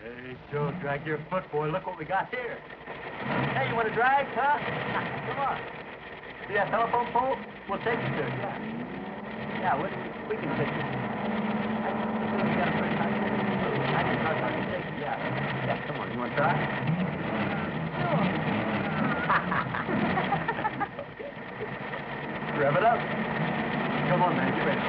Hey, Joe, drag your foot, boy. Look what we got here. Hey, you want to drag, huh? Come on. See that telephone pole? We'll take you to it, yeah. Yeah, we can fix it. We got a pretty nice thing. I can start on your station, yeah. Yeah, come on. You want to try? Sure. Okay. Rev it up. Come on, man. Get ready.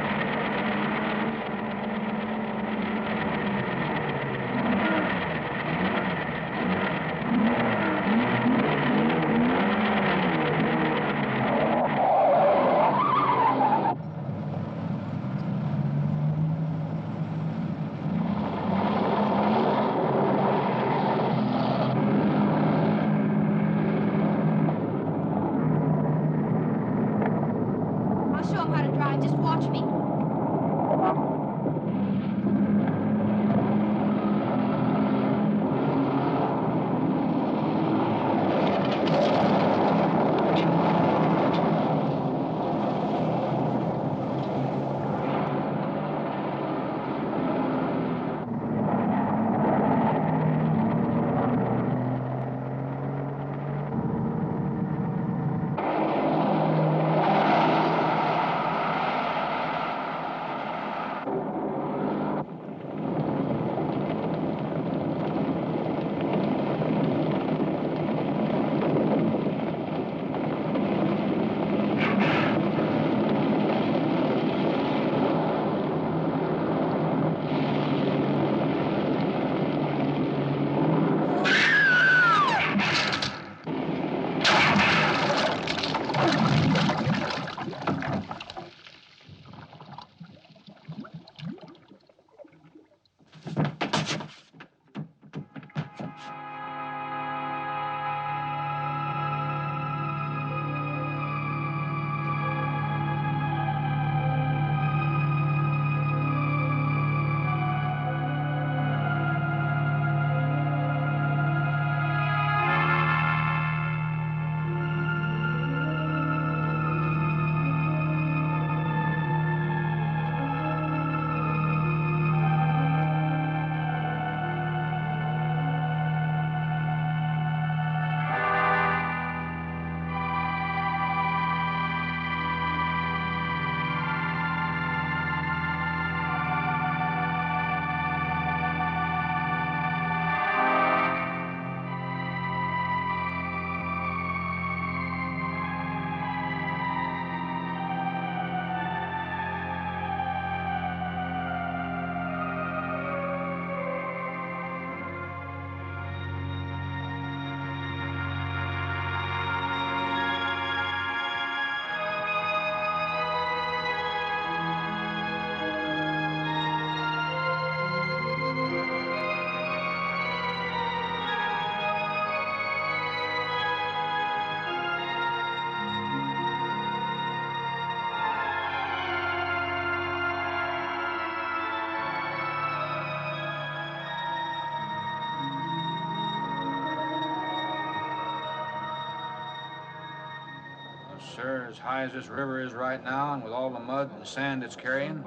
Sir, as high as this river is right now, and with all the mud and sand it's carrying,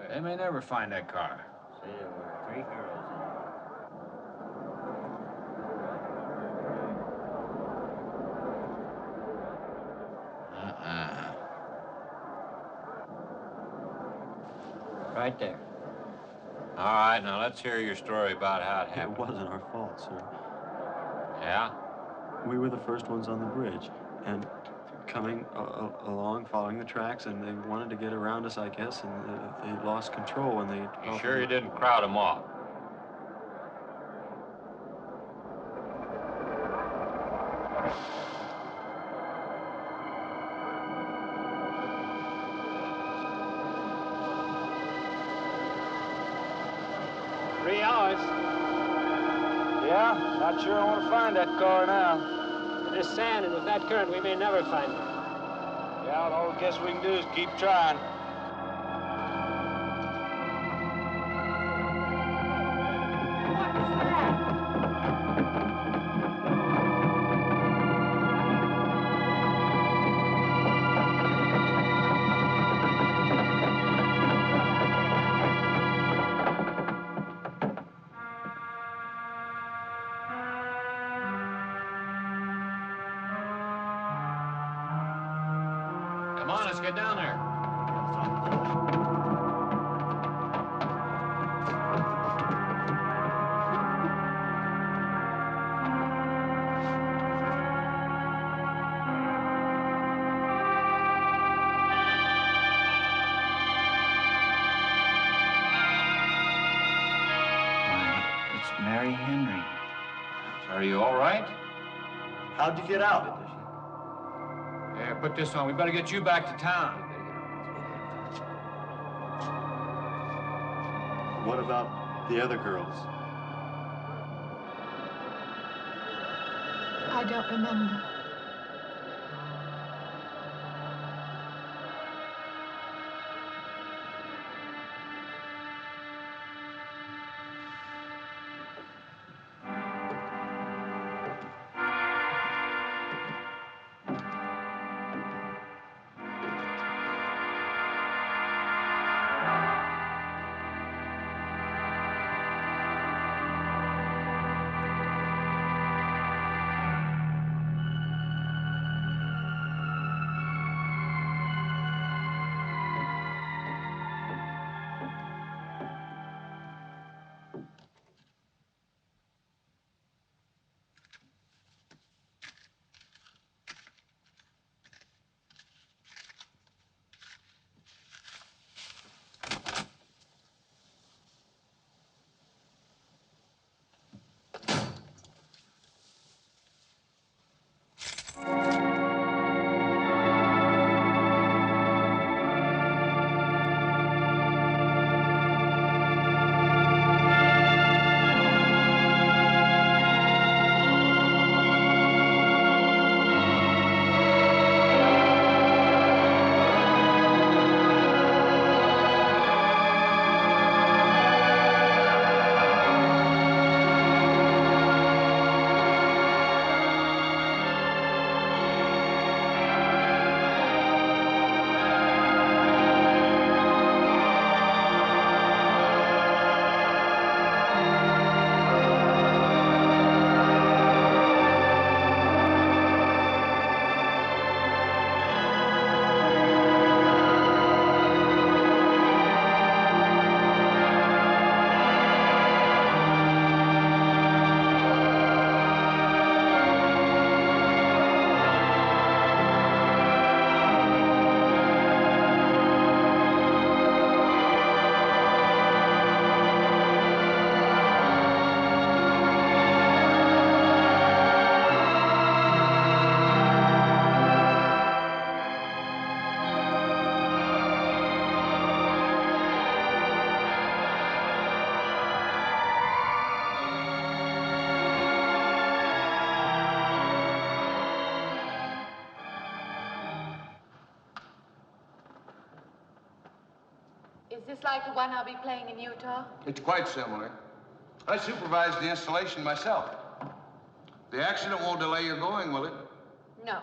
they may never find that car. See, there were 3 girls in Right there. All right, now let's hear your story about how it happened. It wasn't our fault, sir. Yeah? We were the first ones on the bridge, and coming along, following the tracks, and they wanted to get around us, I guess, and they lost control, and they... You sure you didn't crowd them off? Yeah, not sure I want to find that car now. With this sand and with that current, we may never find it. Yeah, all I guess we can do is keep trying. get down there. It's Mary Henry. Are you all right? How'd you get out? Yeah, put this on. We better get you back to town. What about the other girls? I don't remember. Is this like the one I'll be playing in Utah? It's quite similar. I supervised the installation myself. The accident won't delay your going, will it? No.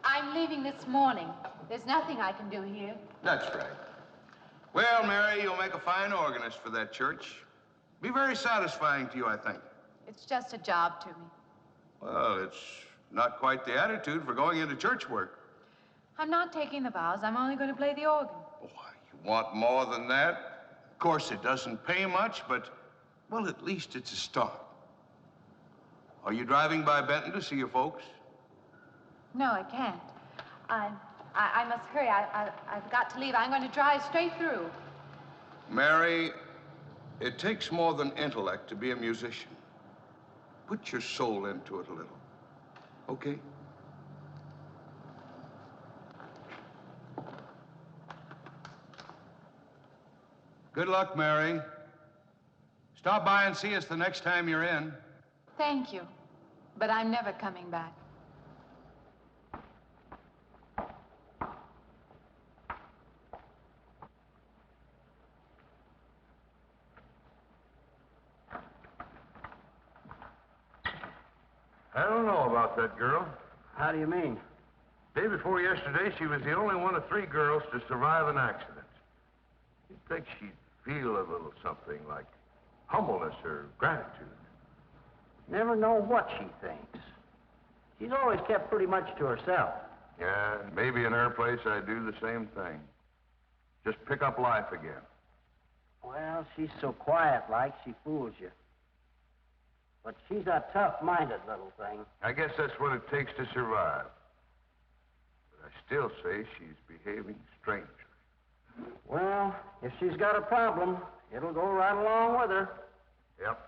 I'm leaving this morning. There's nothing I can do here. That's right. Well, Mary, you'll make a fine organist for that church. Be very satisfying to you, I think. It's just a job to me. Well, it's not quite the attitude for going into church work. I'm not taking the vows. I'm only going to play the organ. Why, you want more than that? Of course, it doesn't pay much, but, well, at least it's a start. Are you driving by Benton to see your folks? No, I can't. I must hurry. I've got to leave. I'm going to drive straight through. Mary, it takes more than intellect to be a musician. Put your soul into it a little, okay? Good luck, Mary. Stop by and see us the next time you're in. Thank you, but I'm never coming back. I don't know about that girl. How do you mean? Day before yesterday, she was the only one of 3 girls to survive an accident. You'd think she'd feel a little something like humbleness or gratitude. Never know what she thinks. She's always kept pretty much to herself. Yeah, maybe in her place I'd do the same thing. Just pick up life again. Well, she's so quiet-like, she fools you. But she's a tough-minded little thing. I guess that's what it takes to survive. But I still say she's behaving strangely. Well, if she's got a problem, it'll go right along with her. Yep.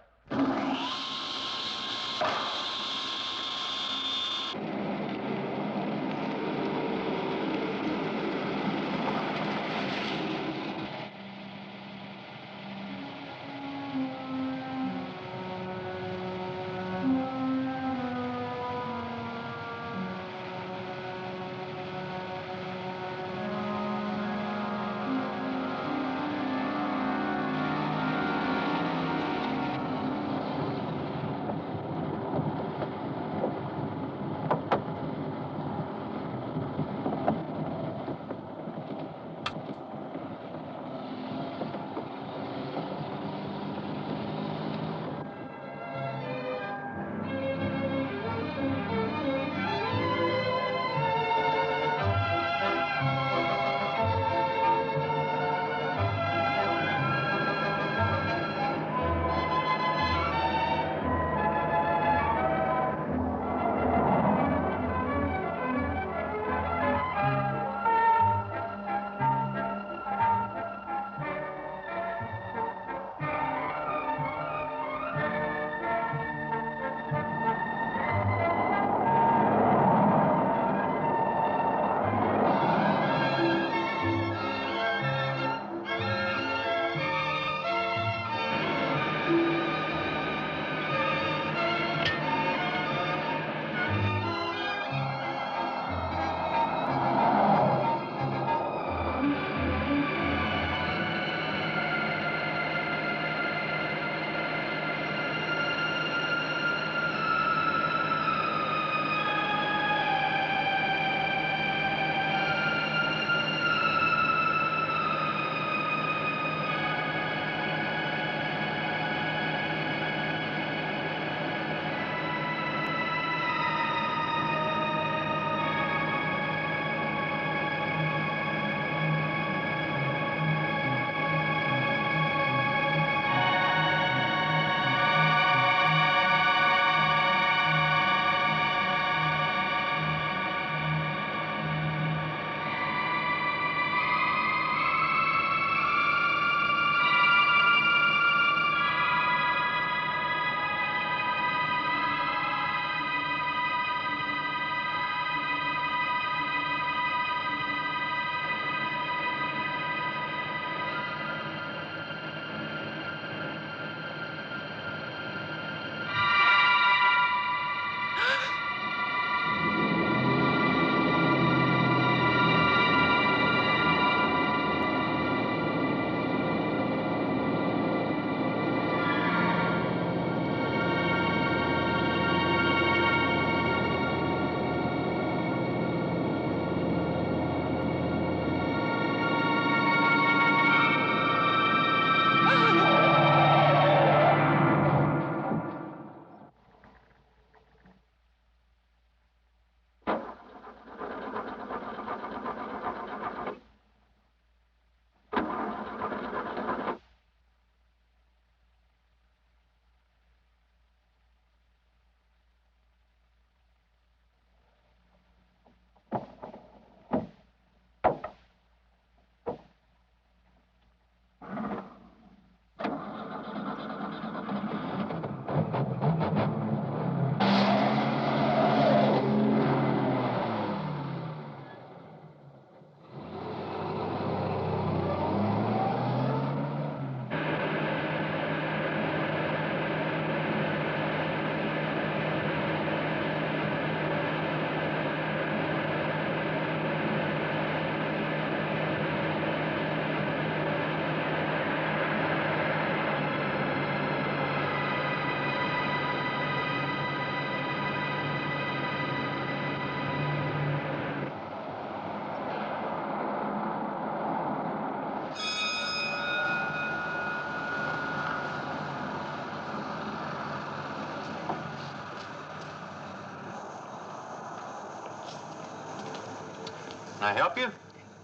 I help you?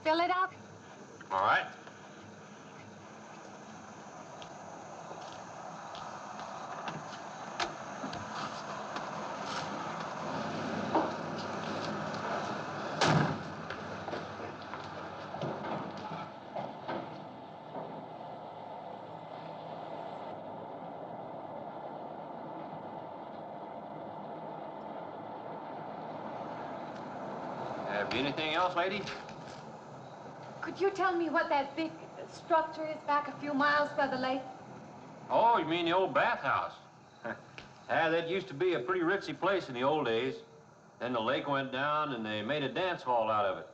Fill it up. All right. Have you anything else, lady? Could you tell me what that big structure is back a few miles by the lake? Oh, you mean the old bathhouse? Yeah, that used to be a pretty ritzy place in the old days. Then the lake went down and they made a dance hall out of it.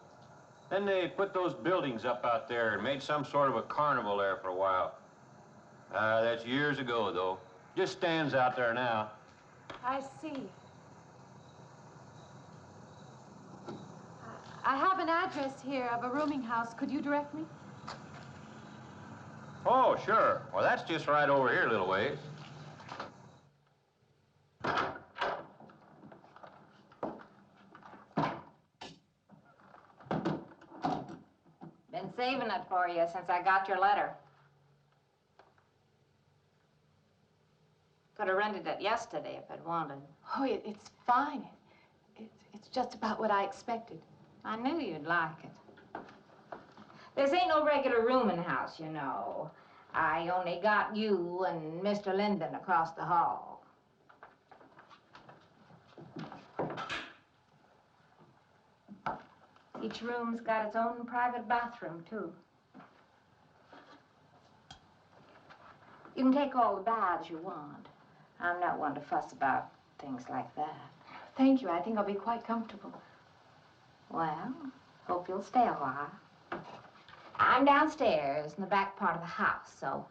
Then they put those buildings up out there and made some sort of a carnival there for a while. That's years ago, though. Just stands out there now. I see. I have an address here of a rooming house. Could you direct me? Oh, sure. Well, that's just right over here a little ways. Been saving it for you since I got your letter. Could have rented it yesterday if I'd wanted. Oh, it's fine. It's just about what I expected. I knew you'd like it. This ain't no regular rooming house, you know. I only got you and Mr. Linden across the hall. Each room's got its own private bathroom, too. You can take all the baths you want. I'm not one to fuss about things like that. Thank you. I think I'll be quite comfortable. Well, hope you'll stay a while. I'm downstairs in the back part of the house, so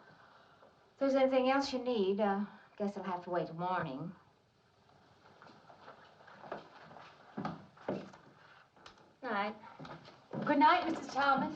if there's anything else you need, guess I'll have to wait till morning. Night. Good night, Mrs. Thomas.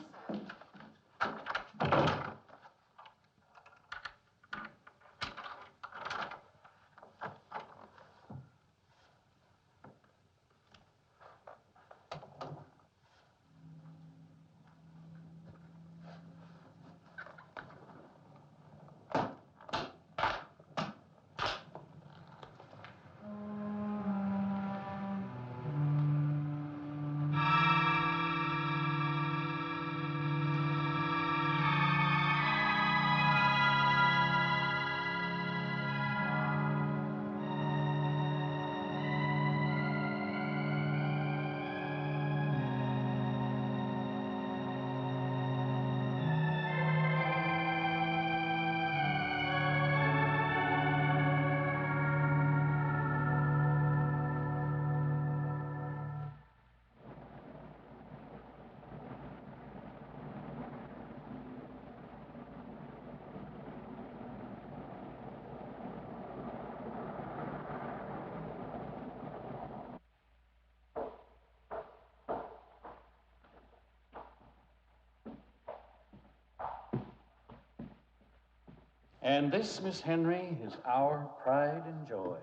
And this, Miss Henry, is our pride and joy.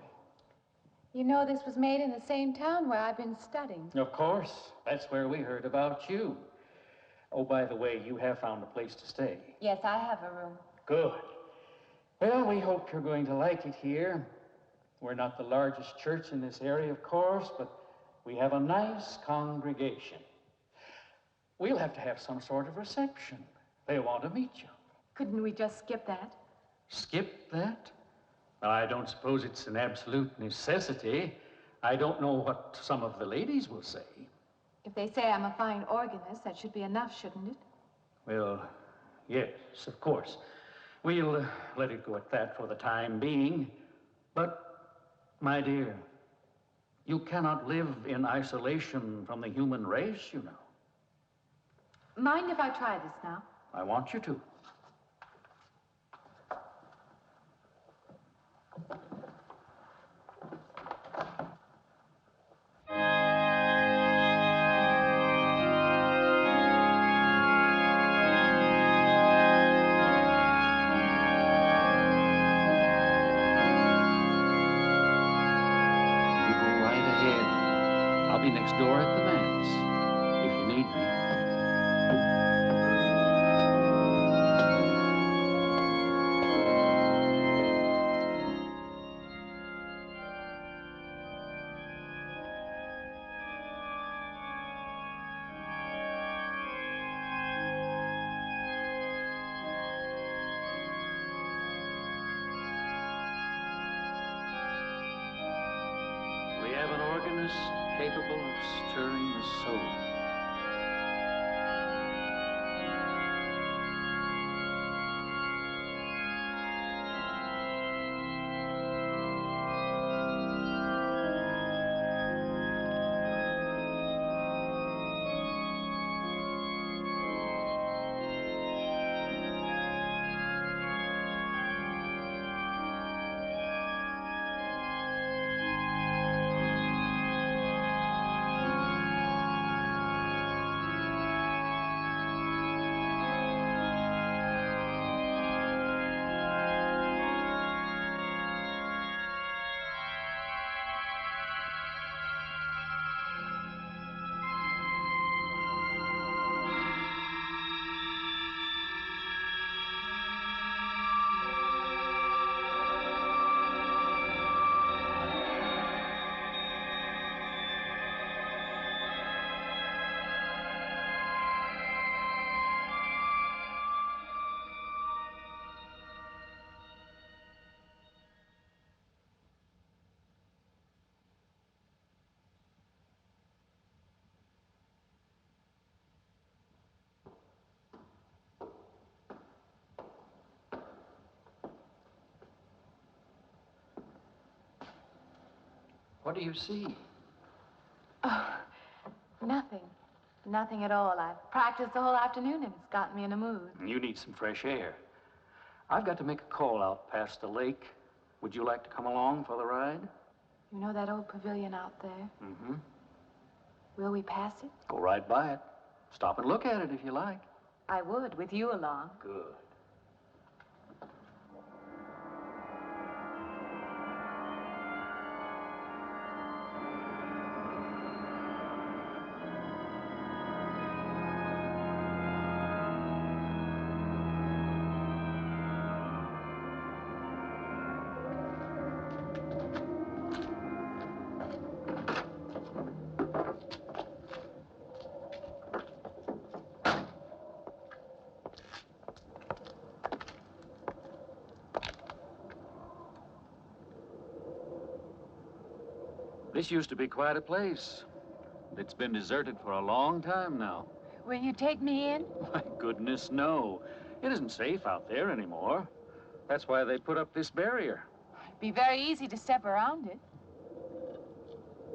You know this was made in the same town where I've been studying. Of course, that's where we heard about you. Oh, by the way, you have found a place to stay. Yes, I have a room. Good. Well, we hope you're going to like it here. We're not the largest church in this area, of course, but we have a nice congregation. We'll have to have some sort of reception. They'll want to meet you. Couldn't we just skip that? Skip that? I don't suppose it's an absolute necessity. I don't know what some of the ladies will say. If they say I'm a fine organist, that should be enough, shouldn't it? Well, yes, of course. We'll let it go at that for the time being. But, my dear, you cannot live in isolation from the human race, you know. Mind if I try this now? I want you to. I'll be next door at the manse, if you need me. stillness capable of stirring the soul. What do you see? Oh, nothing. Nothing at all. I've practiced the whole afternoon and it's gotten me in a mood. You need some fresh air. I've got to make a call out past the lake. Would you like to come along for the ride? You know that old pavilion out there? Mm-hmm. Will we pass it? Go right by it. Stop and look at it if you like. I would, with you along. Good. This used to be quite a place. It's been deserted for a long time now. Will you take me in? My goodness, no. It isn't safe out there anymore. That's why they put up this barrier. It'd be very easy to step around it.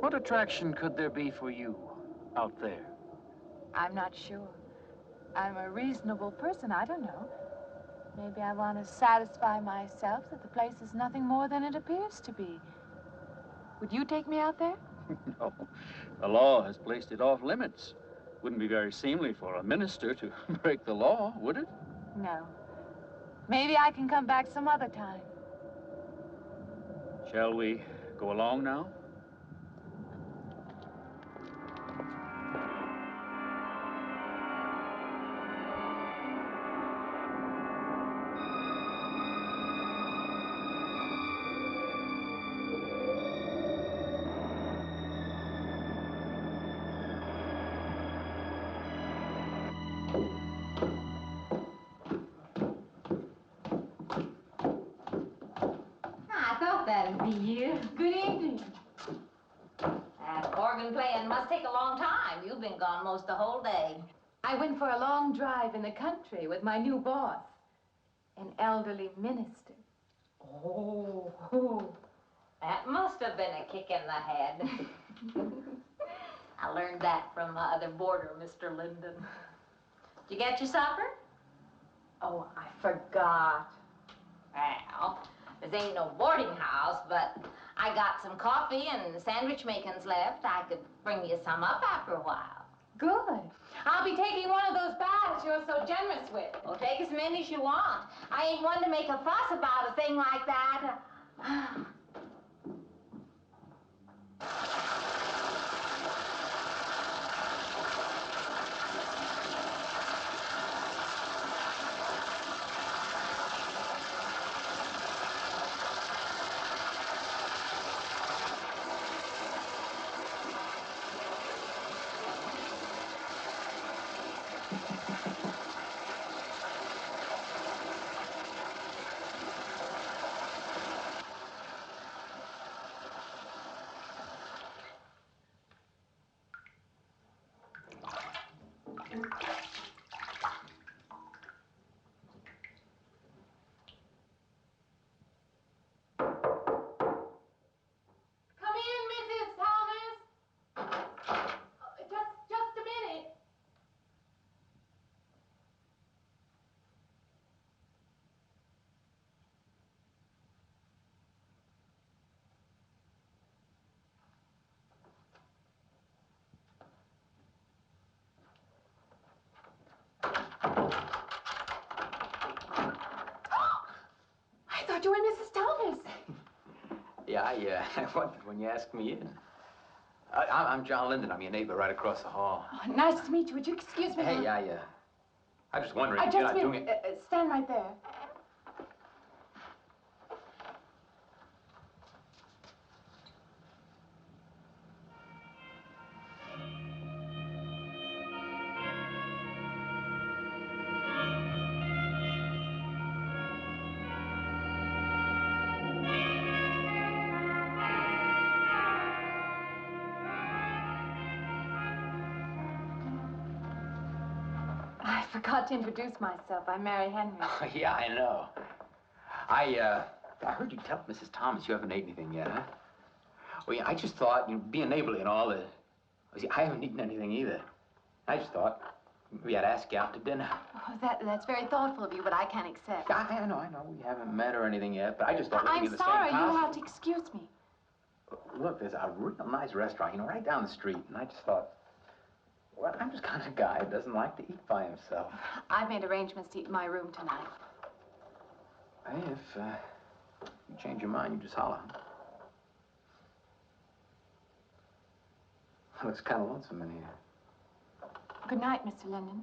What attraction could there be for you out there? I'm not sure. I'm a reasonable person. I don't know. Maybe I want to satisfy myself that the place is nothing more than it appears to be. Would you take me out there? No. The law has placed it off limits. Wouldn't be very seemly for a minister to break the law, would it? No. Maybe I can come back some other time. Shall we go along now? I thought that'd be you. Good evening. That organ playing must take a long time. You've been gone most the whole day. I went for a long drive in the country with my new boss, an elderly minister. Oh, that must have been a kick in the head. I learned that from my other boarder, Mr. Linden. Did you get your supper? Oh, I forgot. Well, this ain't no boarding house, but I got some coffee and sandwich makings left. I could bring you some up after a while. Good. I'll be taking one of those baths you're so generous with. Well, take as many as you want. I ain't one to make a fuss about a thing like that. Yeah, I wondered when you asked me in. I'm John Linden. I'm your neighbor right across the hall. Oh, nice to meet you. Would you excuse me? Hey, I'm just wondering if you're not doing it. Stand right there. I forgot to introduce myself. I'm Mary Henry. Oh, yeah, I know. I heard you tell Mrs. Thomas you haven't ate anything yet, huh? Well, yeah, I just thought, being neighborly and all, see, I haven't eaten anything either. I just thought maybe I'd ask you out to dinner. Oh, that's very thoughtful of you, but I can't accept. I know. We haven't met or anything yet, but I just thought we could I'm do the sorry. same You'll have to excuse me. Look, there's a real nice restaurant, right down the street, and I just thought, well, I'm just kind of a guy who doesn't like to eat by himself. I've made arrangements to eat in my room tonight. Hey, if you change your mind, you just holler. Looks kind of lonesome in here. Good night, Mr. Linden.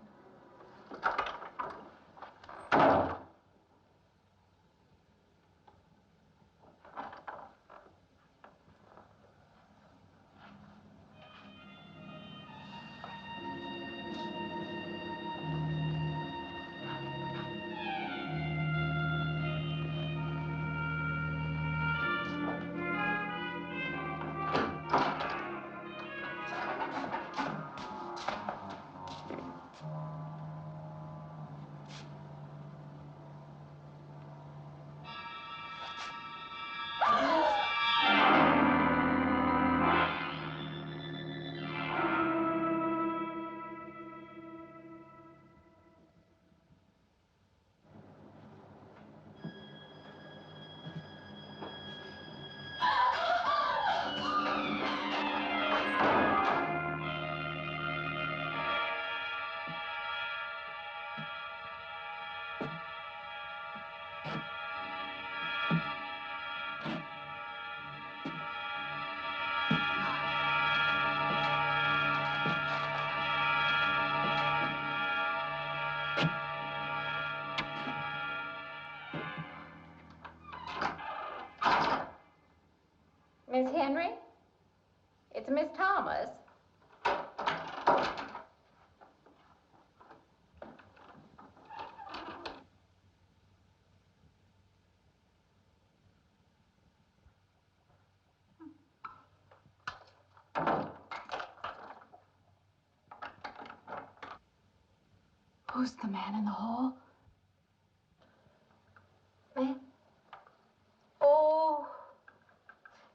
Miss Henry? It's Miss Thomas. Who's the man in the hall? Man? Oh,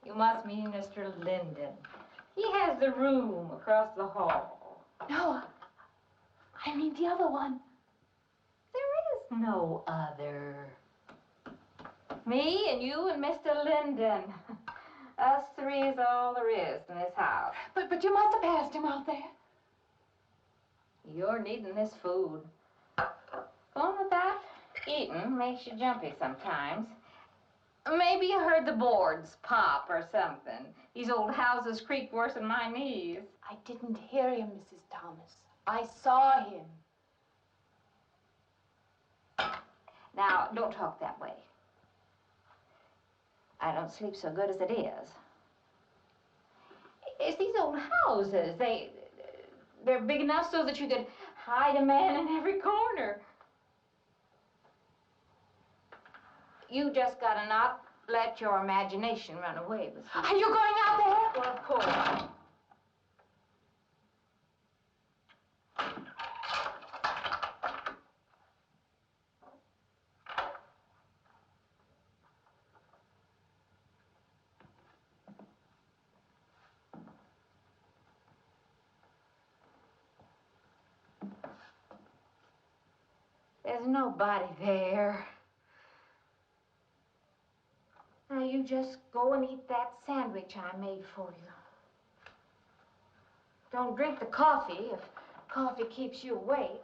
you must mean Mr. Linden. He has the room across the hall. No, I mean the other one. There is no other. Me and you and Mr. Linden. Us three is all there is in this house. But you must have passed him out there. You're needing this food. Going without eating makes you jumpy sometimes. Maybe you heard the boards pop or something. These old houses creak worse than my knees. I didn't hear him, Mrs. Thomas. I saw him. Now, don't talk that way. I don't sleep so good as it is. It's these old houses. They're big enough so that you could hide a man in every corner. You just gotta not let your imagination run away with you. Are you going out there? Well, of course. There's nobody there. Now you just go and eat that sandwich I made for you. Don't drink the coffee if coffee keeps you awake.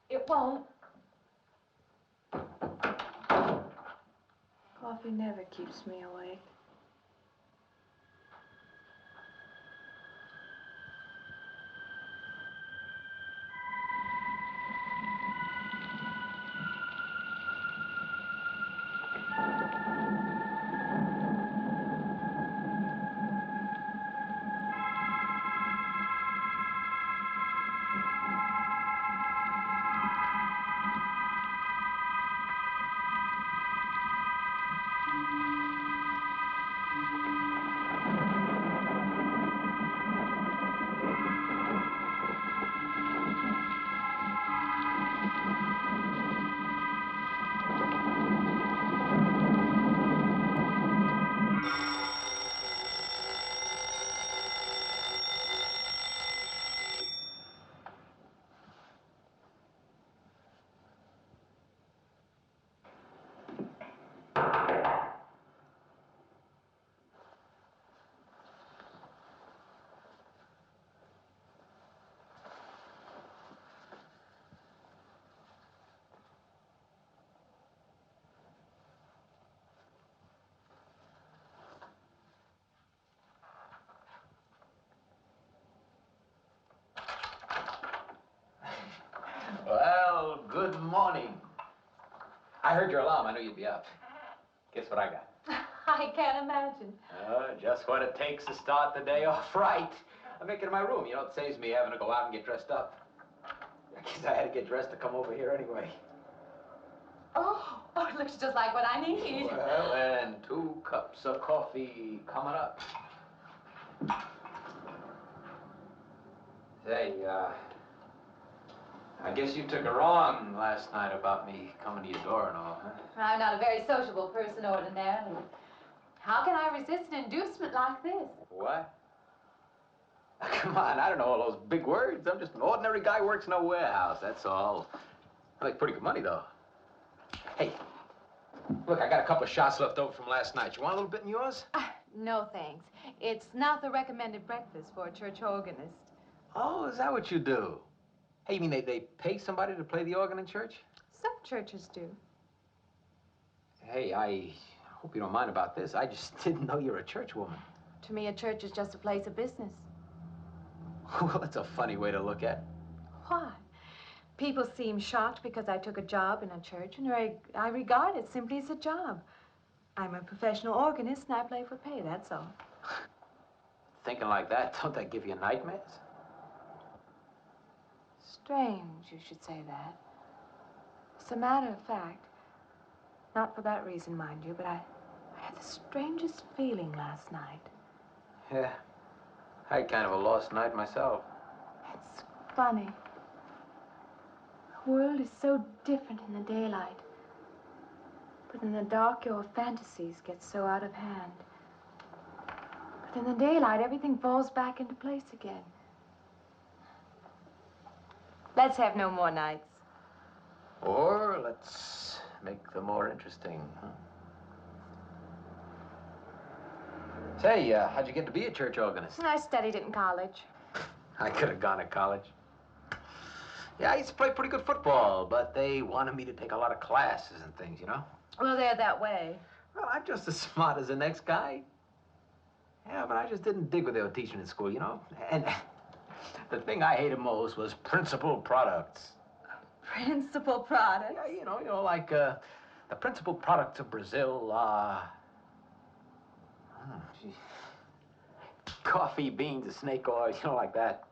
It won't. Coffee never keeps me awake. heard your alarm, I knew you'd be up. Guess what I got? I can't imagine. Just what it takes to start the day off right. I make it in my room. You know, it saves me having to go out and get dressed up. I guess I had to get dressed to come over here anyway. Oh, it looks just like what I need. Well, and 2 cups of coffee coming up. Say, I guess you took it wrong last night about me coming to your door and all, huh? I'm not a very sociable person ordinarily. How can I resist an inducement like this? What? Come on, I don't know all those big words. I'm just an ordinary guy who works in a warehouse, that's all. I make pretty good money, though. Hey, look, I got a couple of shots left over from last night. You want a little bit in yours? No, thanks. It's not the recommended breakfast for a church organist. Oh, is that what you do? Hey, you mean they pay somebody to play the organ in church? Some churches do. Hey, I hope you don't mind about this. I just didn't know you're a church woman. To me, a church is just a place of business. Well, that's a funny way to look at it. Why? People seem shocked because I took a job in a church, and I regard it simply as a job. I'm a professional organist, and I play for pay, that's all. Thinking like that, don't that give you nightmares? Strange you should say that. As a matter of fact, not for that reason, mind you, but I had the strangest feeling last night. Yeah, I had kind of a lost night myself. It's funny. The world is so different in the daylight. But in the dark, your fantasies get so out of hand. But in the daylight, everything falls back into place again. Let's have no more nights. Or let's make them more interesting, huh? Say, how'd you get to be a church organist? I studied it in college. I could have gone to college. Yeah, I used to play pretty good football, but they wanted me to take a lot of classes and things, you know? Well, they're that way. Well, I'm just as smart as the next guy. Yeah, but I just didn't dig what they were teaching in school, you know? And the thing I hated most was principal products. Principal products? Yeah, you know, like the principal products of Brazil are... coffee, beans, snake oil, you know, like that.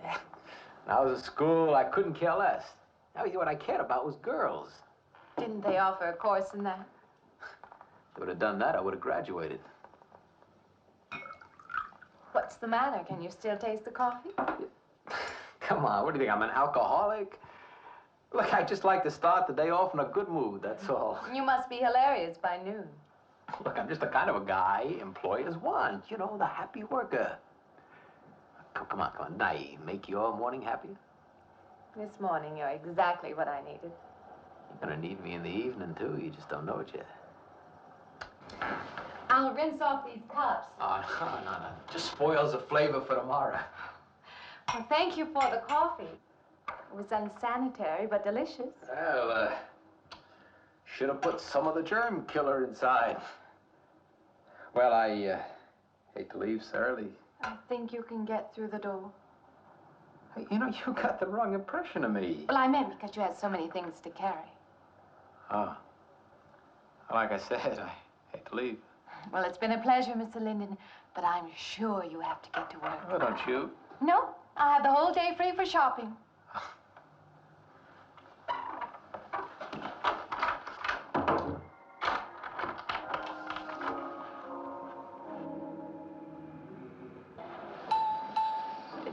Yeah. When I was at school, I couldn't care less. Now, what I cared about was girls. Didn't they offer a course in that? If they would have done that, I would have graduated. What's the matter? Can you still taste the coffee? Come on, what do you think, I'm an alcoholic? Look, I just like to start the day off in a good mood, that's all. You must be hilarious by noon. Look, I'm just the kind of a guy employers want. You know, the happy worker. Come on. Did I make your morning happier? This morning, you're exactly what I needed. You're gonna need me in the evening, too. You just don't know it yet. I'll rinse off these cups. Oh, no. Just spoils the flavor for tomorrow. Well, thank you for the coffee. It was unsanitary, but delicious. Well, should have put some of the germ killer inside. Well, I hate to leave so early. I think you can get through the door. Hey, you know, you got the wrong impression of me. Well, I meant because you had so many things to carry. Oh. Like I said, I hate to leave. Well, it's been a pleasure, Mr. Linden, but I'm sure you have to get to work. Oh, don't you? No, I have the whole day free for shopping.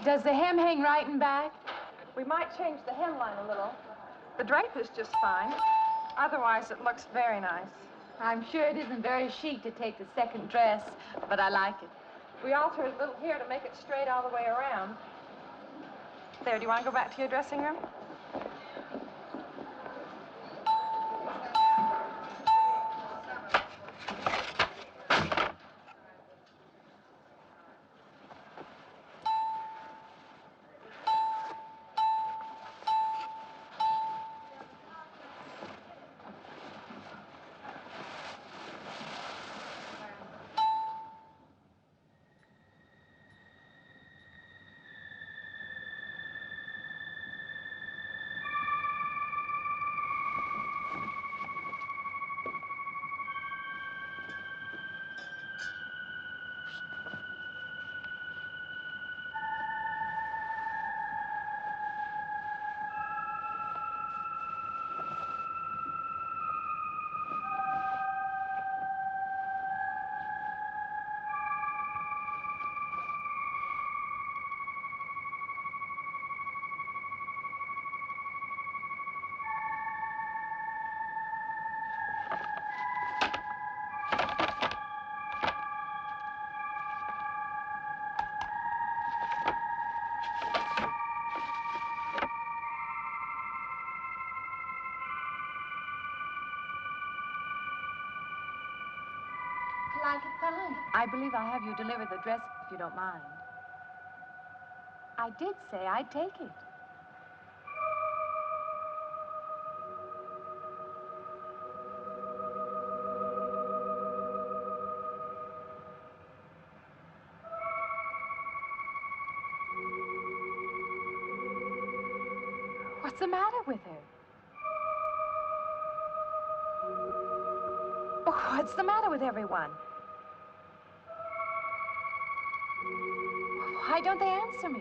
Does the hem hang right and back? We might change the hemline a little. The drape is just fine. Otherwise, it looks very nice. I'm sure it isn't very chic to take the second dress, but I like it. We altered a little here to make it straight all the way around. There, do you want to go back to your dressing room? believe I have you deliver the dress if you don't mind. I did say I'd take it. What's the matter with her? Oh, what's the matter with everyone? Why don't they answer me?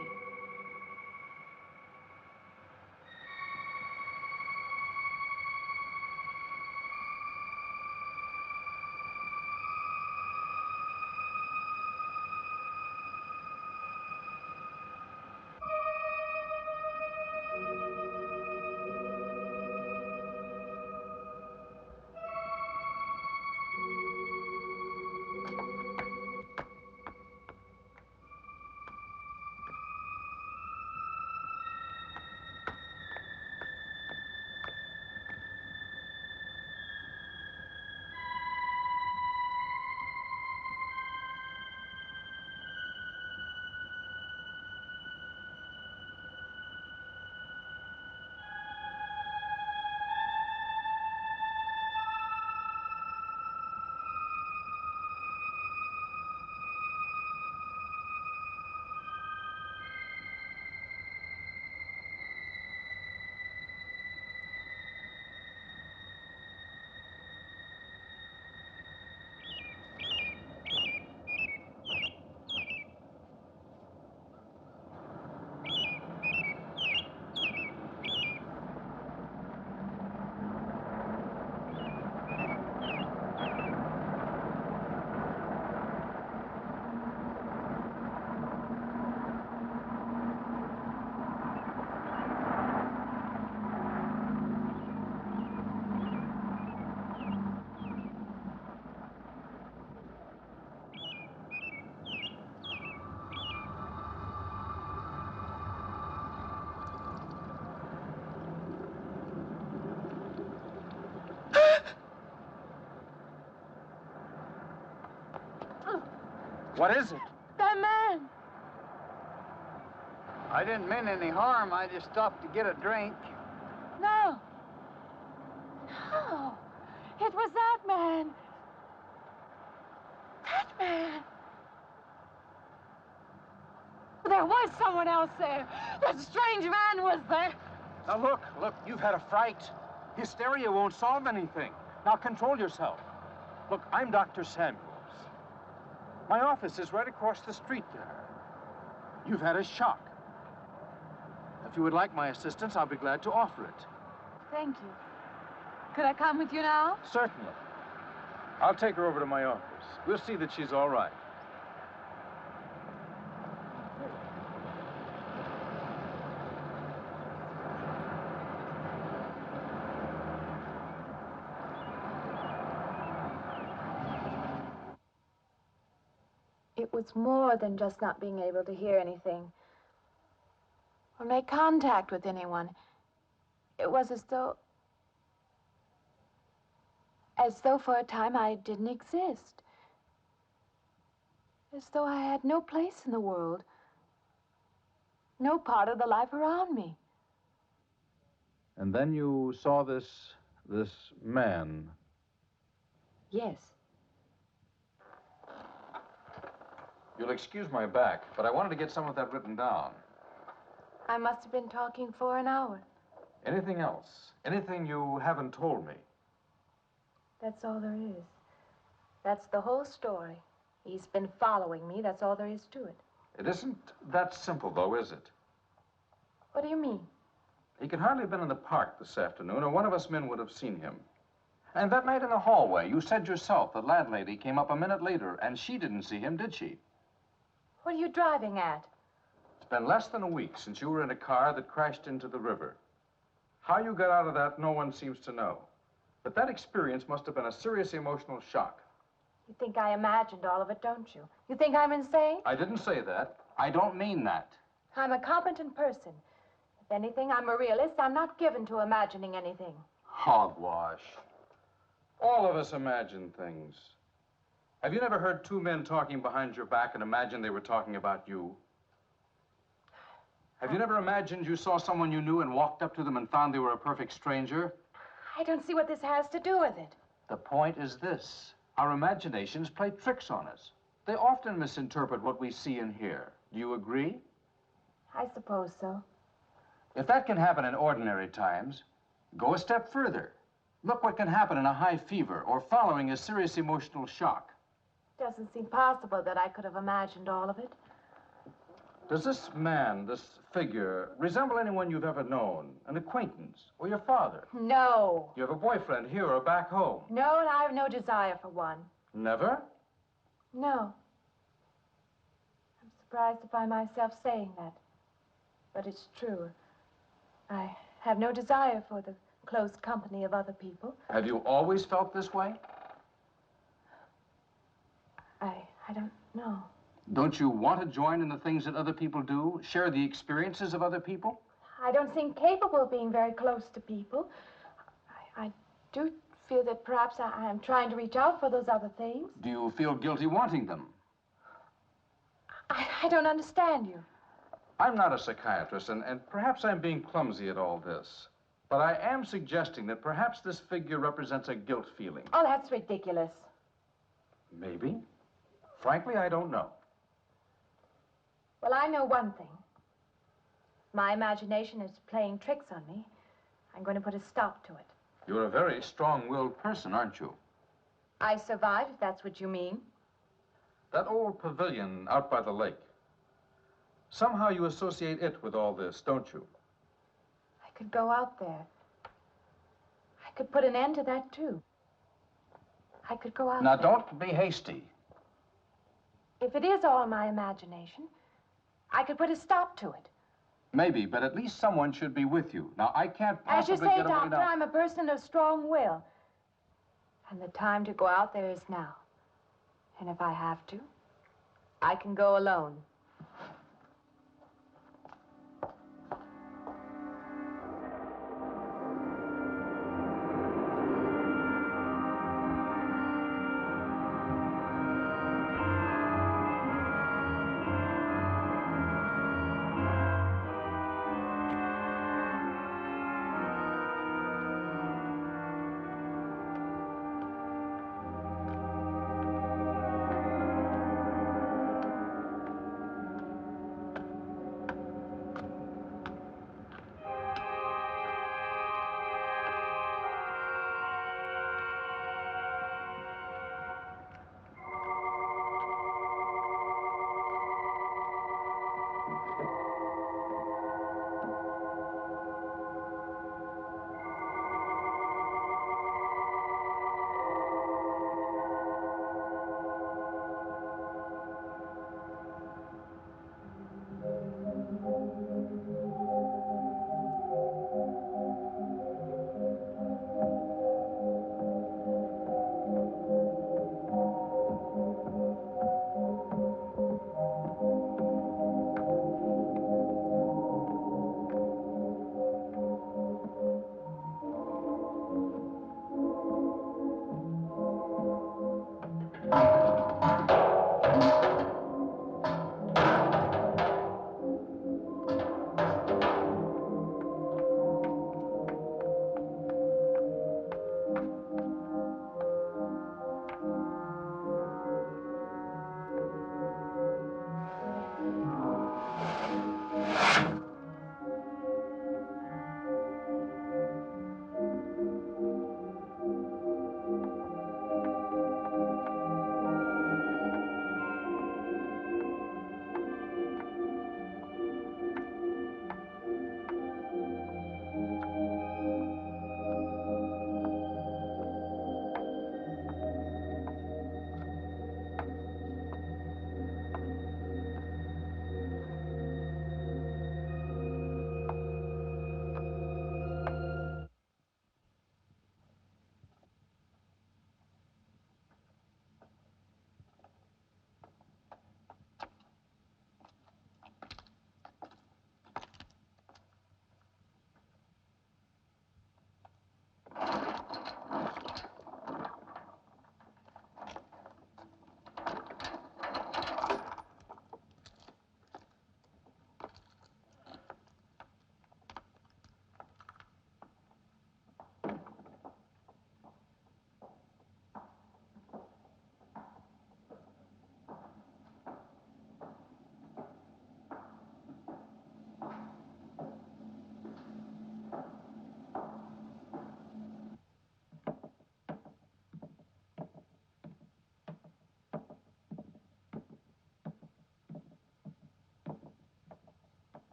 What is it? That man! I didn't mean any harm. I just stopped to get a drink. No. No. It was that man. That man. There was someone else there. That strange man was there. Now, look, you've had a fright. Hysteria won't solve anything. Now, control yourself. Look, I'm Dr. Samuels. My office is right across the street there. You've had a shock. If you would like my assistance, I'll be glad to offer it. Thank you. Could I come with you now? Certainly. I'll take her over to my office. We'll see that she's all right. It was more than just not being able to hear anything or make contact with anyone. It was as though for a time I didn't exist. As though I had no place in the world, no part of the life around me. And then you saw this man. Yes. You'll excuse my back, but I wanted to get some of that written down. I must have been talking for an hour. Anything else? Anything you haven't told me? That's all there is. That's the whole story. He's been following me. That's all there is to it. It isn't that simple, though, is it? What do you mean? He could hardly have been in the park this afternoon, or one of us men would have seen him. And that night in the hallway, you said yourself the landlady came up a minute later, and she didn't see him, did she? What are you driving at? It's been less than a week since you were in a car that crashed into the river. How you got out of that, no one seems to know. But that experience must have been a serious emotional shock. You think I imagined all of it, don't you? You think I'm insane? I didn't say that. I don't mean that. I'm a competent person. If anything, I'm a realist. I'm not given to imagining anything. Hogwash. All of us imagine things. Have you never heard two men talking behind your back and imagined they were talking about you? Have you never imagined you saw someone you knew and walked up to them and found they were a perfect stranger? I don't see what this has to do with it. The point is this. Our imaginations play tricks on us. They often misinterpret what we see and hear. Do you agree? I suppose so. If that can happen in ordinary times, go a step further. Look what can happen in a high fever or following a serious emotional shock. Doesn't seem possible that I could have imagined all of it. Does this man, this figure, resemble anyone you've ever known? An acquaintance? Or your father? No. You have a boyfriend here or back home? No, and I have no desire for one. Never? No. I'm surprised to find myself saying that. But it's true. I have no desire for the close company of other people. Have you always felt this way? I don't know. Don't you want to join in the things that other people do? Share the experiences of other people? I don't seem capable of being very close to people. I do feel that perhaps I am trying to reach out for those other things. Do you feel guilty wanting them? I don't understand you. I'm not a psychiatrist, and perhaps I'm being clumsy at all this. But I am suggesting that perhaps this figure represents a guilt feeling. Oh, that's ridiculous. Maybe. Frankly, I don't know. Well, I know one thing. My imagination is playing tricks on me. I'm going to put a stop to it. You're a very strong-willed person, aren't you? I survived, if that's what you mean. That old pavilion out by the lake. Somehow you associate it with all this, don't you? I could go out there. I could put an end to that, too. I could go out Now, there. don't be hasty. If it is all my imagination, I could put a stop to it. Maybe, but at least someone should be with you. Now, I can't As you possibly say, get away Doctor, now. I'm a person of strong will. And the time to go out there is now. And if I have to, I can go alone.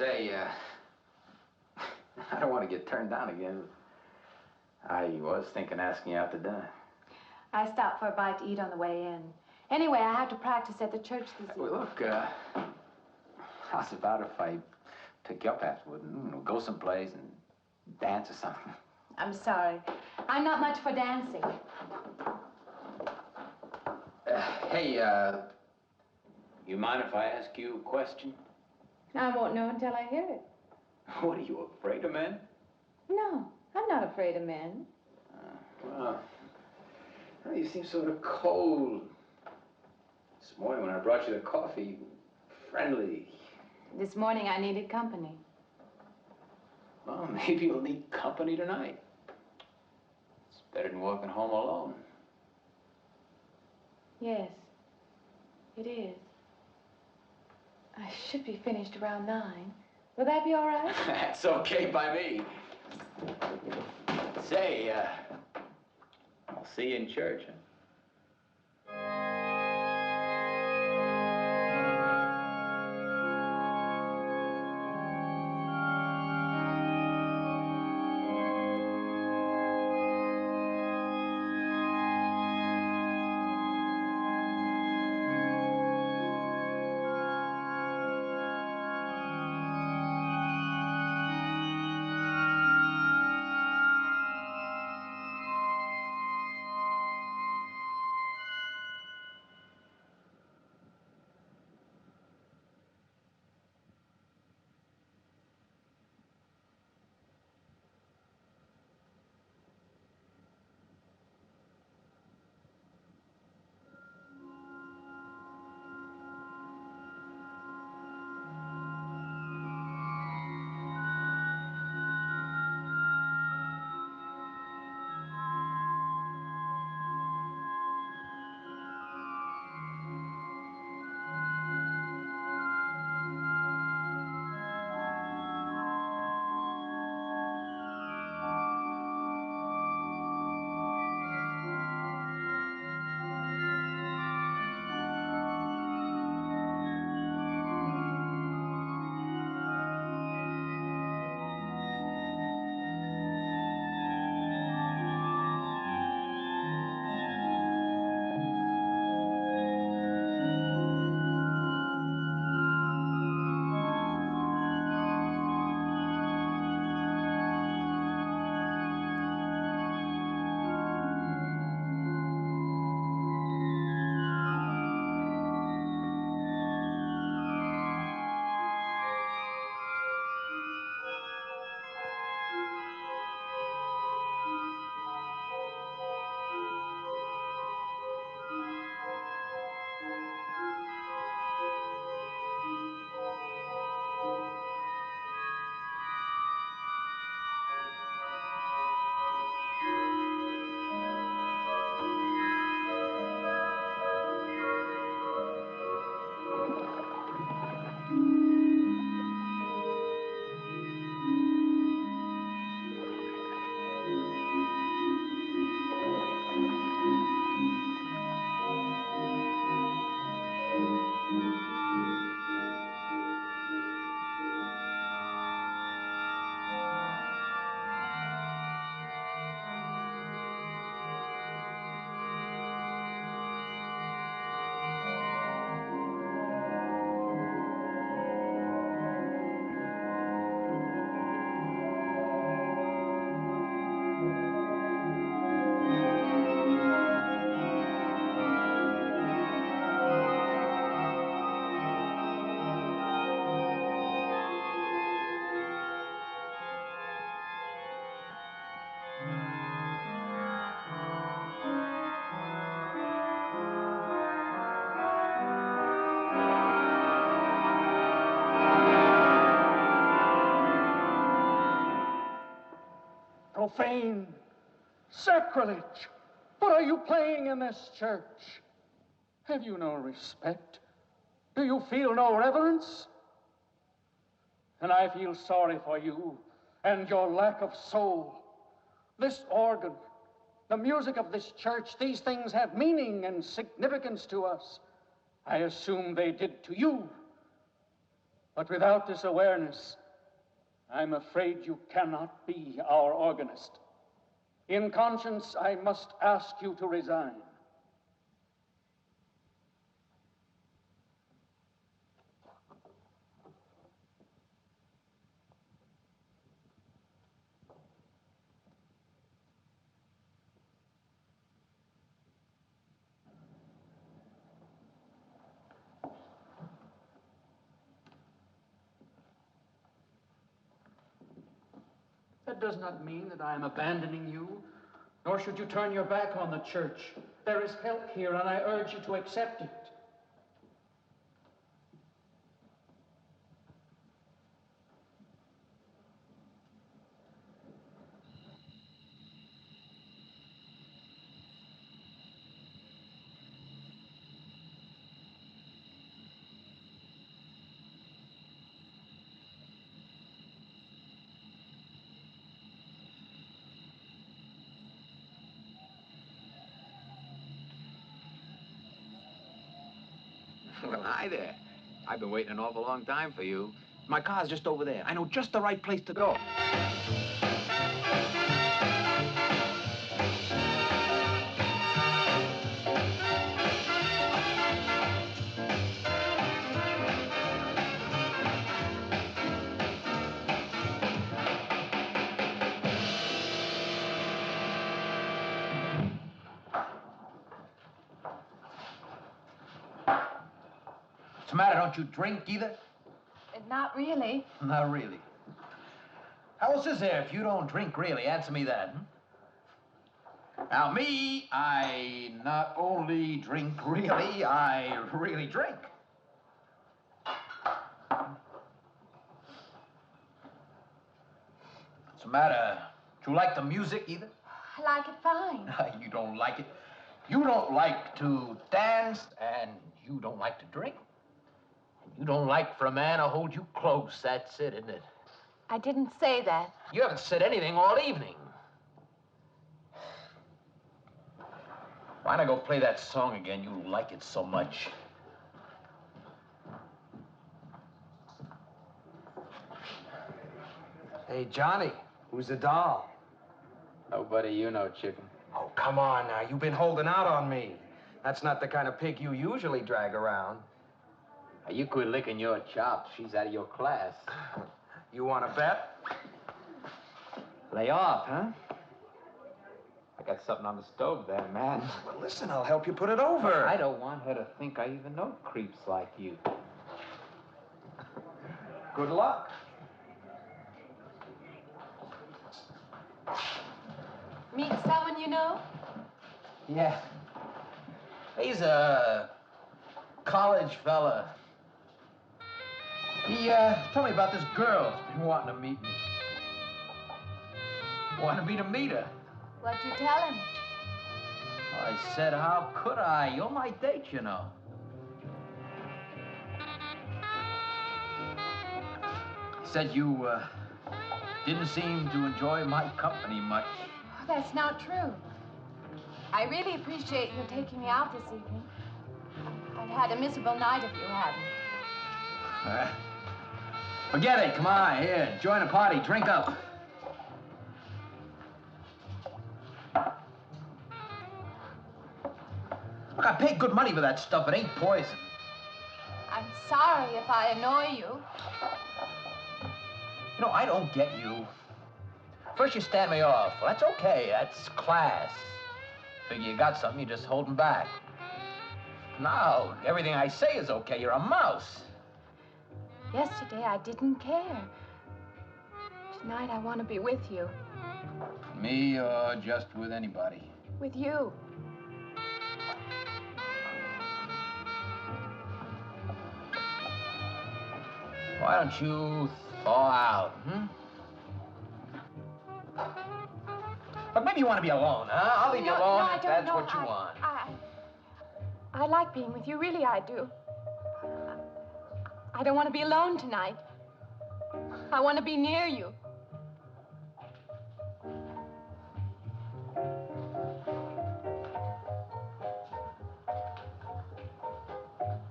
Say, I don't want to get turned down again. I was thinking asking you out to dinner. I stopped for a bite to eat on the way in. Anyway, I have to practice at the church this evening. Well, look, how's about if I pick you up afterward and go someplace and dance or something? I'm sorry. I'm not much for dancing. Hey, you mind if I ask you a question? I won't know until I hear it. What, are you afraid of men? No, I'm not afraid of men. Well, you seem sort of cold. This morning when I brought you the coffee, friendly. This morning I needed company. Well, maybe you'll need company tonight. It's better than walking home alone. Yes, it is. I should be finished around 9. Will that be all right? That's okay by me. Say, I'll see you in church. Huh? Profane, sacrilege. What are you playing in this church? Have you no respect? Do you feel no reverence? And I feel sorry for you and your lack of soul. This organ, the music of this church, these things have meaning and significance to us. I assume they did to you. But without this awareness, I'm afraid you cannot be our organist. In conscience, I must ask you to resign. That does not mean that I am abandoning you, nor should you turn your back on the church. There is help here, and I urge you to accept it. Well, hi there. I've been waiting an awful long time for you. My car's just over there. I know just the right place to go. What's the matter? Don't you drink either? Not really. Not really. How else is there if you don't drink really? Answer me that. Now, me, I not only drink really, I really drink. What's the matter? Do you like the music either? I like it fine. You don't like it. You don't like to dance, and you don't like to drink. You don't like for a man to hold you close. That's it, isn't it? I didn't say that. You haven't said anything all evening. Why not go play that song again? You like it so much. Hey, Johnny, who's the doll? Nobody you know, chicken. Oh, come on now. You've been holding out on me. That's not the kind of pig you usually drag around. You quit licking your chops. She's out of your class. You want to bet? Lay off, huh? I got something on the stove there, man. Well, listen, I'll help you put it over. I don't want her to think I even know creeps like you. Good luck. Meet someone you know? Yeah. He's a college fella. He told me about this girl who's been wanting to meet me. Wanted me to meet her. What'd you tell him? I said, how could I? You're my date, you know. He said you didn't seem to enjoy my company much. Oh, that's not true. I really appreciate you taking me out this evening. I'd had a miserable night if you hadn't. Forget it. Come on, here. Join the party. Drink up. Look, I paid good money for that stuff. It ain't poison. I'm sorry if I annoy you. You know, I don't get you. First you stand me off. Well, that's okay. That's class. Figure you got something, you just holding back. Now, everything I say is okay. You're a mouse. Yesterday, I didn't care. Tonight, I want to be with you. Me or just with anybody? With you. Why don't you thaw out, But maybe you want to be alone, huh? I'll leave you alone if that's what you want. I like being with you, really I do. I don't want to be alone tonight. I want to be near you.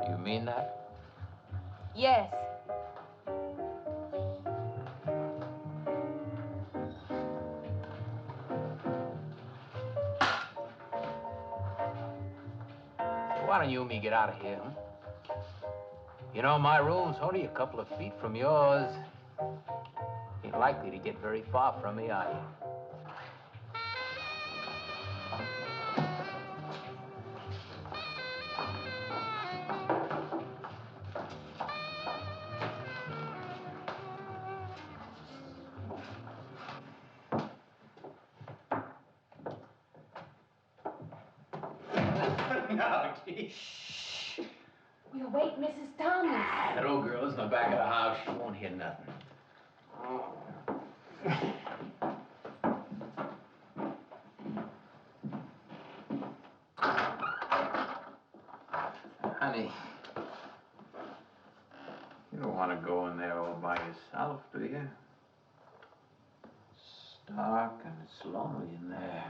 You mean that? Yes. why don't you and me get out of here, huh? You know, my room's only a couple of feet from yours. Ain't likely to get very far from me, are you? No, gee. We'll wake Mrs. Thomas. That old girl's in the back of the house. She won't hear nothing. Honey, you don't want to go in there all by yourself, do you? It's dark and it's lonely in there.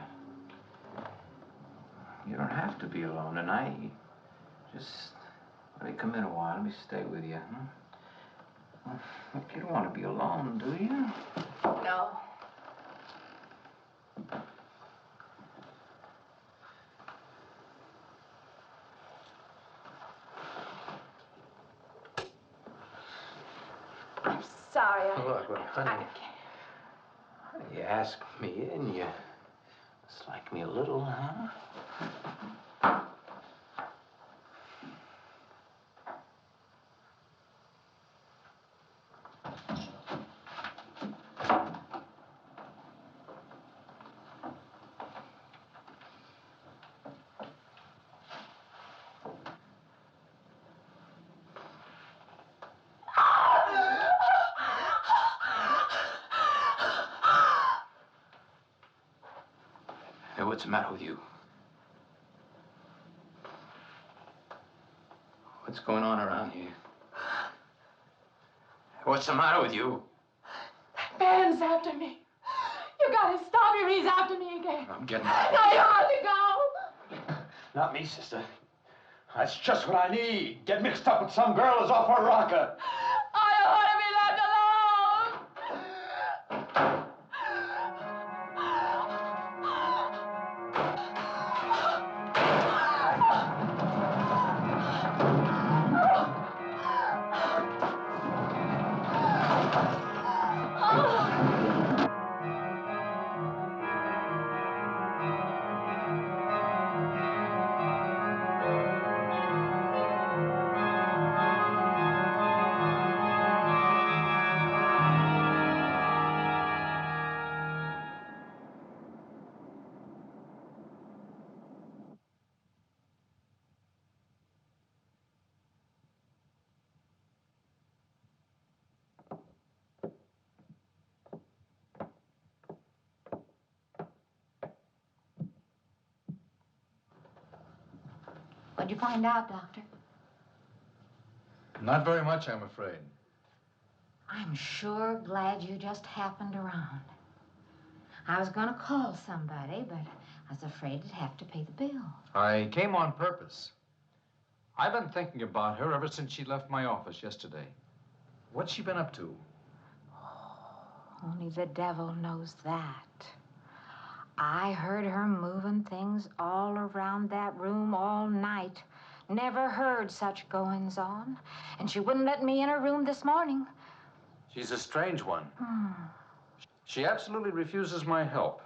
You don't have to be alone tonight. Just let me come in a while. Let me stay with you, huh? Look, you don't want to be alone, do you? No. I'm sorry. Look, honey. You asked me in, you dislike me a little, huh? Hey, what's the matter with you? What's going on around here? What's the matter with you? Man's after me. You gotta stop him. He's after me again. I'm getting out. Now you have to go. Not me, sister. That's just what I need. Get mixed up with some girl who's off her rocker. I don't want to be left alone. What'd you find out, Doctor? Not very much, I'm afraid. I'm sure glad you just happened around. I was gonna call somebody, but I was afraid I'd have to pay the bill. I came on purpose. I've been thinking about her ever since she left my office yesterday. What's she been up to? Only the devil knows that. I heard her moving things all around that room all night. Never heard such goings on. And she wouldn't let me in her room this morning. She's a strange one. She absolutely refuses my help.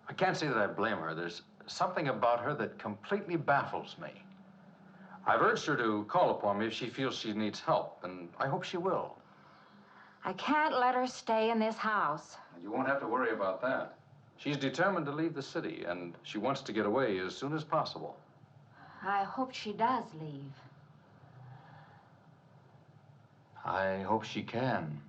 I can't say that I blame her. There's something about her that completely baffles me. I've urged her to call upon me if she feels she needs help, and I hope she will. I can't let her stay in this house. You won't have to worry about that. She's determined to leave the city, and she wants to get away as soon as possible. I hope she does leave. I hope she can.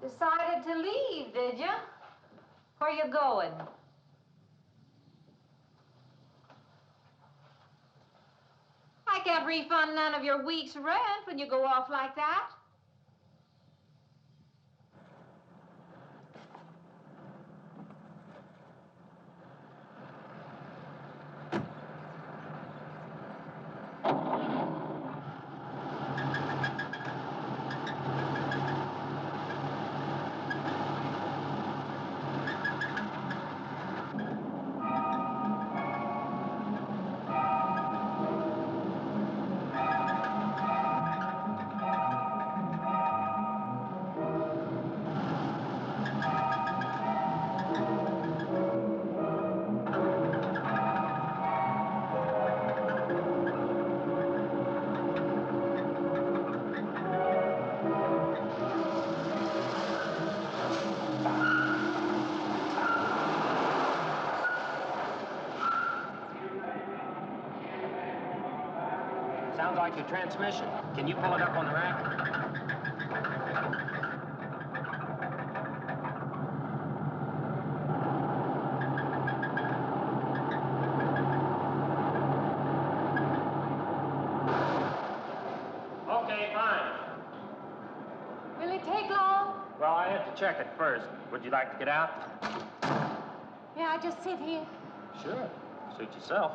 Decided to leave, did you? Where you going? I can't refund none of your week's rent when you go off like that. Sounds like your transmission. Can you pull it up on the rack? Okay, fine. Will it take long? Well, I have to check it first. Would you like to get out? May I just sit here? Sure. Suit yourself.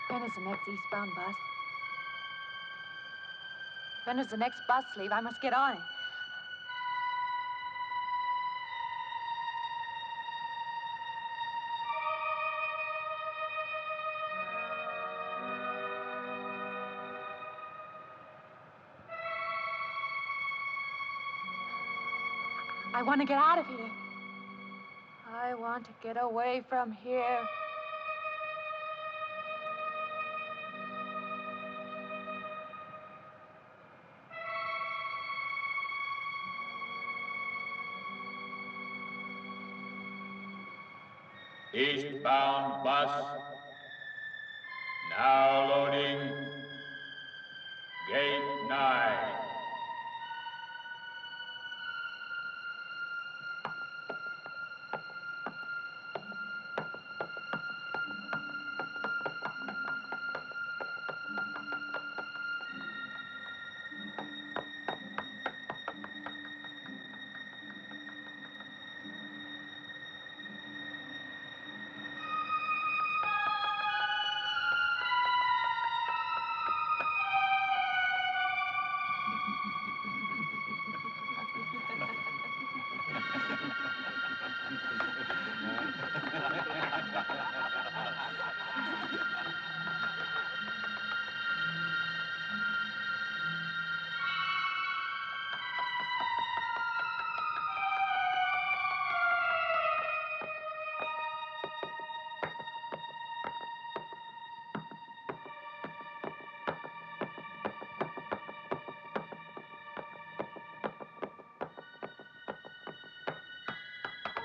When is the next eastbound bus? When does the next bus leave? I must get on it. I want to get out of here. I want to get away from here. Eastbound bus. Now loading. Gate 9.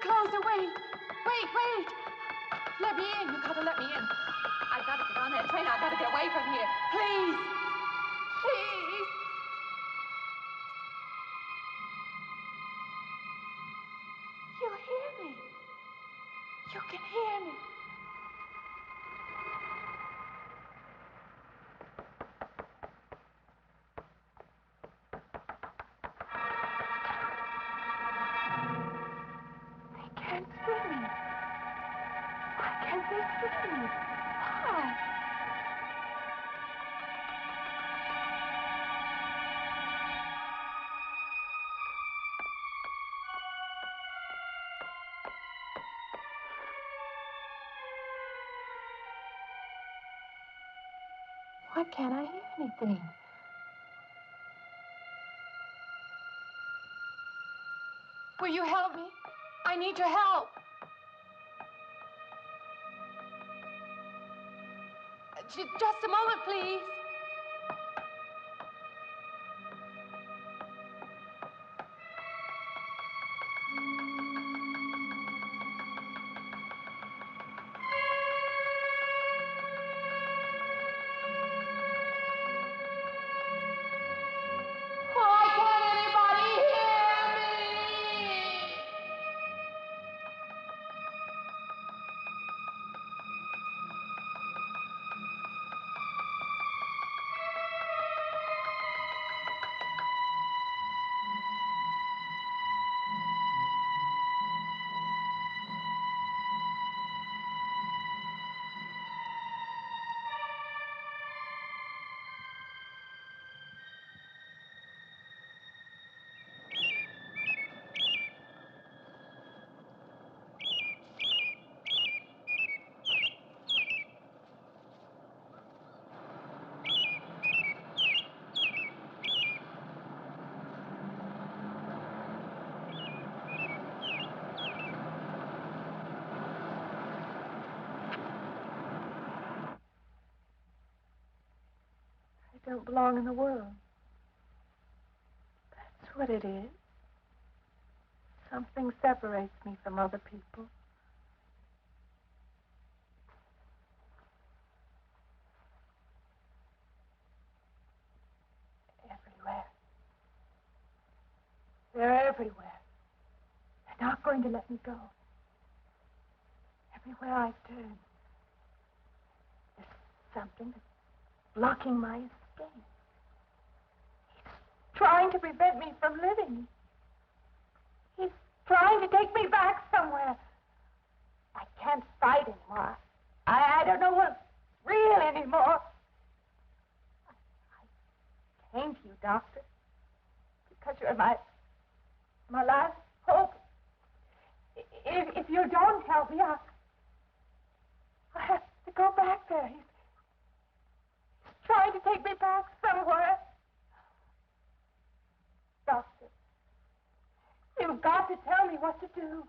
Closer, wait. Wait. Let me in. You gotta let me in. I gotta get on that train. I gotta get away from here. Please. Please. You hear me. You can hear me. They can't see me. Why can't they see me? Why? Why can't I hear anything? Will you help me? I need your help. Just a moment, please. Why can't anybody hear me? I don't belong in the world. That's what it is. Something separates me from other people. Everywhere. They're everywhere. They're not going to let me go. Everywhere I turn, there's something that's blocking my escape. He's trying to prevent me from living. He's trying to take me back somewhere. I can't fight anymore. I don't know what's real anymore. I came to you, Doctor, because you're my last hope. If you don't help me, I have to go back there. He's trying to take me back somewhere. Doctor, you've got to tell me what to do.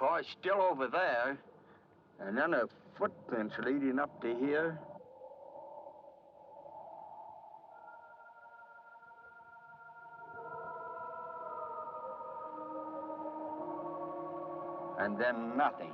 car's still over there. And then a footprints leading up to here. And then nothing.